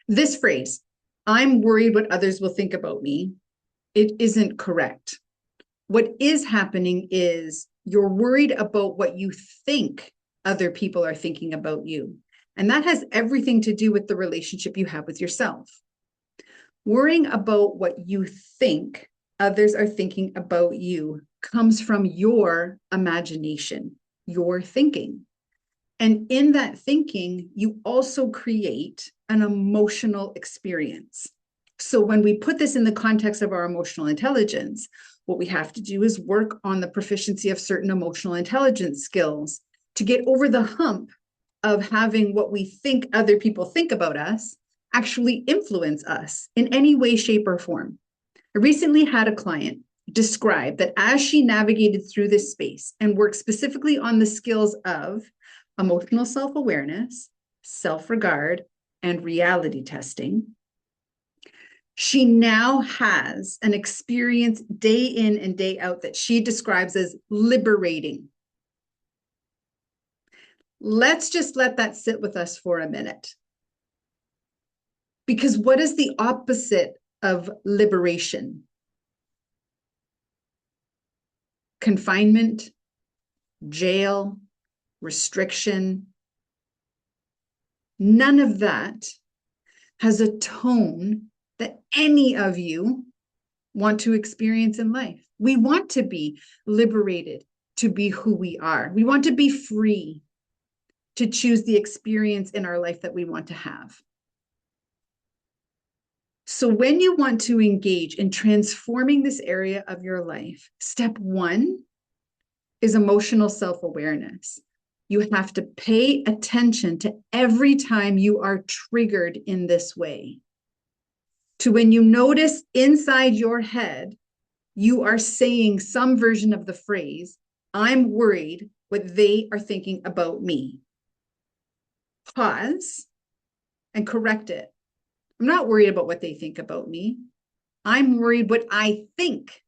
This phrase, I'm worried what others will think about me, it isn't correct. What is happening is you're worried about what you think other people are thinking about you. And that has everything to do with the relationship you have with yourself. Worrying about what you think others are thinking about you comes from your imagination, your thinking. And in that thinking, you also create an emotional experience. So when we put this in the context of our emotional intelligence, what we have to do is work on the proficiency of certain emotional intelligence skills to get over the hump of having what we think other people think about us actually influence us in any way, shape, or form. I recently had a client describe that as she navigated through this space and worked specifically on the skills of emotional self-awareness, self-regard, and reality testing, she now has an experience day in and day out that she describes as liberating. Let's just let that sit with us for a minute. Because what is the opposite of liberation? Confinement, jail, restriction. None of that has a tone that any of you want to experience in life. We want to be liberated to be who we are. We want to be free to choose the experience in our life that we want to have. So when you want to engage in transforming this area of your life, step one is emotional self-awareness. You have to pay attention to every time you are triggered in this way. To when you notice inside your head, you are saying some version of the phrase, I'm worried what they are thinking about me. Pause and correct it. I'm not worried about what they think about me. I'm worried what I think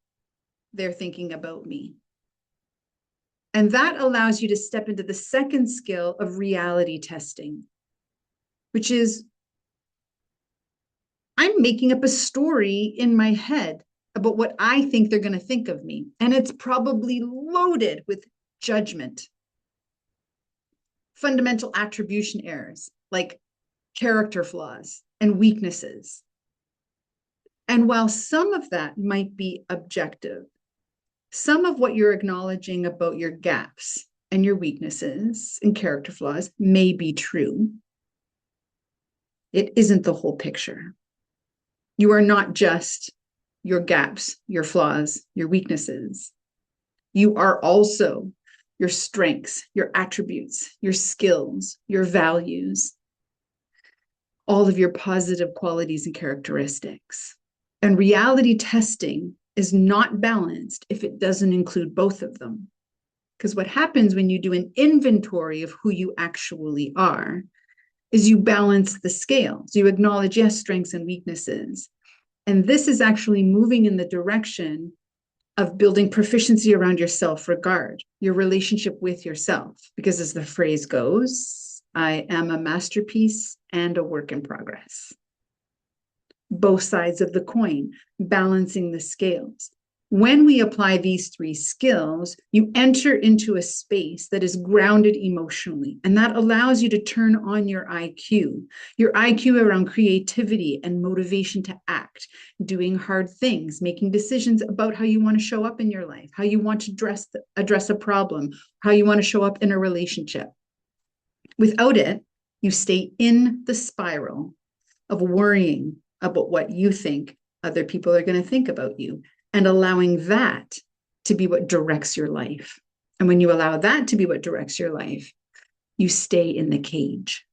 they're thinking about me. And that allows you to step into the second skill of reality testing, which is I'm making up a story in my head about what I think they're going to think of me. And it's probably loaded with judgment, fundamental attribution errors, like character flaws and weaknesses. And while some of that might be objective, some of what you're acknowledging about your gaps and your weaknesses and character flaws may be true. It isn't the whole picture. You are not just your gaps, your flaws, your weaknesses. You are also your strengths, your attributes, your skills, your values, all of your positive qualities and characteristics. And reality testing is not balanced if it doesn't include both of them. Because what happens when you do an inventory of who you actually are is you balance the scales. You acknowledge, yes, strengths and weaknesses. And this is actually moving in the direction of building proficiency around your self-regard, your relationship with yourself. Because as the phrase goes, I am a masterpiece and a work in progress. Both sides of the coin, balancing the scales. When we apply these three skills, you enter into a space that is grounded emotionally, and that allows you to turn on your IQ around creativity and motivation to act, doing hard things, making decisions about how you want to show up in your life, how you want to address a problem, how you want to show up in a relationship. Without it, you stay in the spiral of worrying about what you think other people are going to think about you, and allowing that to be what directs your life. And when you allow that to be what directs your life, you stay in the cage.